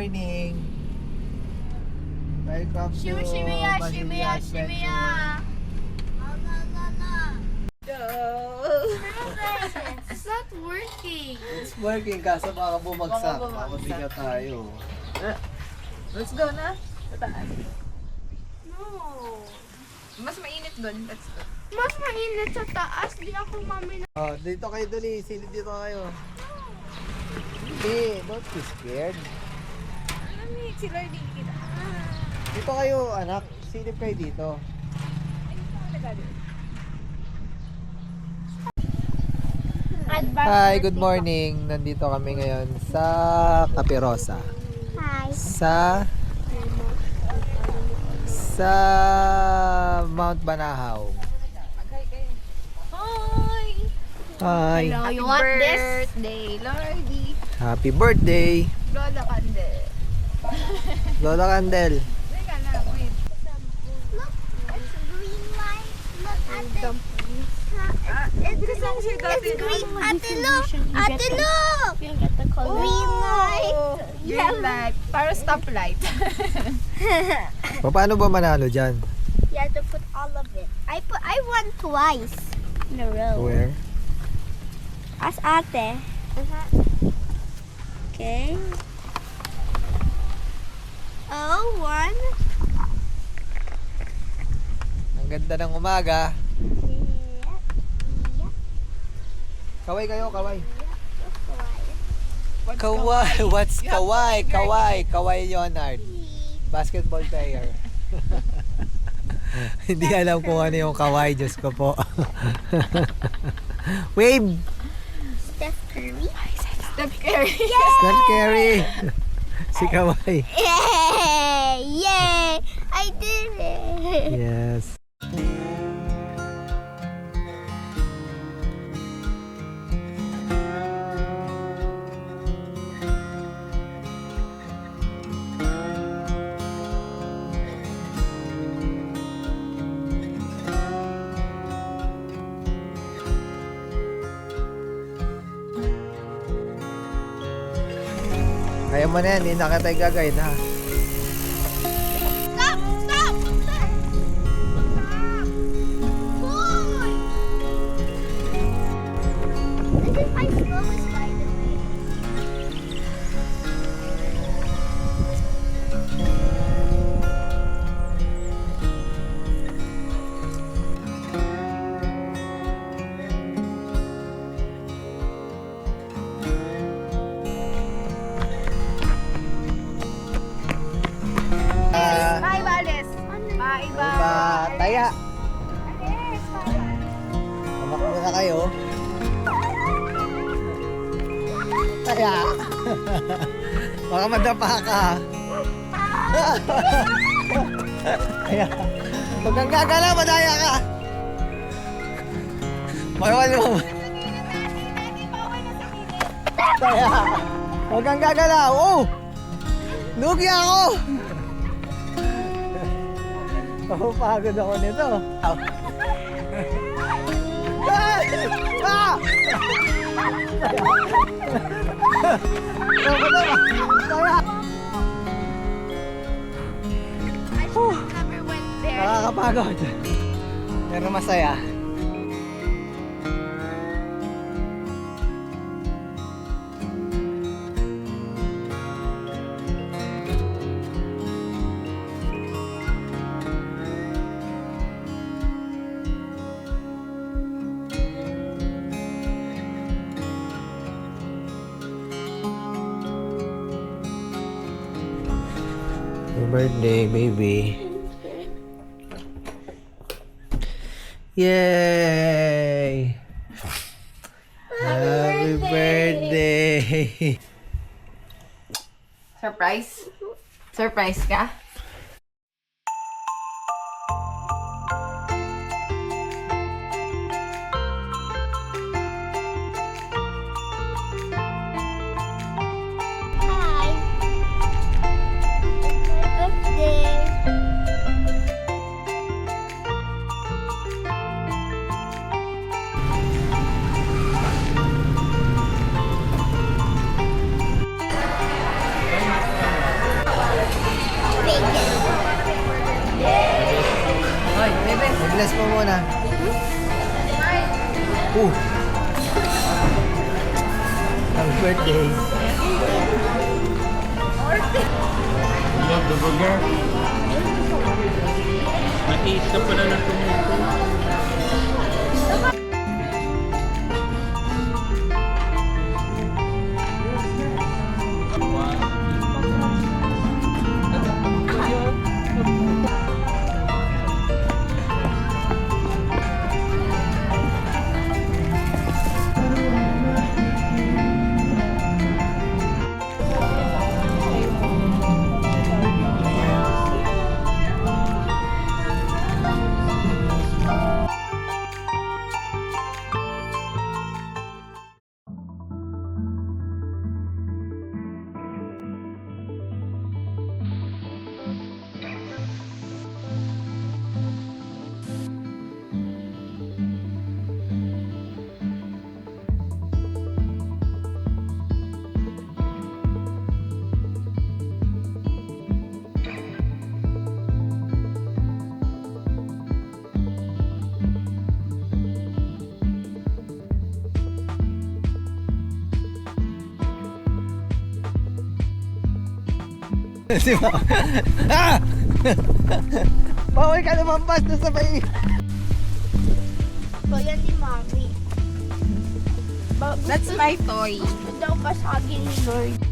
morning. Welcome to Shimmy-shimmy-ya, Basilio shimmy-ya, Adventure. shimmy-ya. It's not working. It's working kaso baka bumagsak. Baka bumagsak. Mabigat tayo. Let's go na. Tataan. No. Mas mainit doon. Let's go. Mas mainit sa taas. Di ako mami na. Oh, dito kayo dali. Silid dito kayo. Hindi, don't be scared. Lamig. Si Lord hindi kita. Dito kayo, anak. Silip kayo dito. Hi, good morning. Nandito kami ngayon sa Capirosa. Hi. Sa Mount Banahaw. Hi! Hi. Hello, you want this? Birthday, Lordy. Happy birthday, Lola Candel. Lola Candel. Teka na, wait. Look, it's green light. Look at it. Because I'm sure that It's green. Ate, look. Ate, look. You get the color. Green light. Green light. Para stoplight. Paano ba manalo dyan? You have to put all of it. I won twice in a row. Where? As ate. Okay. Oh, one. Ang ganda ng umaga. Kaway kayo, kaway. Kaway, what's kaway? Kaway, Kaway Leonard. Basketball player. Hindi alam kung ano yung kaway, Diyos ko po. Wave! Steph Curry. Steph Curry. Steph Curry. Si kaway. Yay! Yay! I did it. Yes. Kaya mo na yan, hindi na kita i-guide ha. Stop! Stop! Stop! Boy! This is my slowest, by the way. Bye, Vales. Bye, Iba, taya. Yes, bye. Tumakbo na kayo. Taya. Baka madapa ka. Taya. Huwag kang gagala, madaya ka. Mawala mo. Taya. Huwag kang gagala. Oh! Lugi ako! Pagod ako nito. Ah! Ah! I should never went there. Nakakapagod. Pero masaya. Happy birthday, baby. Yay! Happy birthday! Surprise? Surprise ka? Hi. It's my birthday. I-bless mo muna. Happy birthday. Love the burger. Nag-iis ka pala ng tomato. Di ba? Ah! Bawal ka lumampas na sa bay. So, yan ni Mommy. That's my toy. Gusto daw pasagin ni Lord.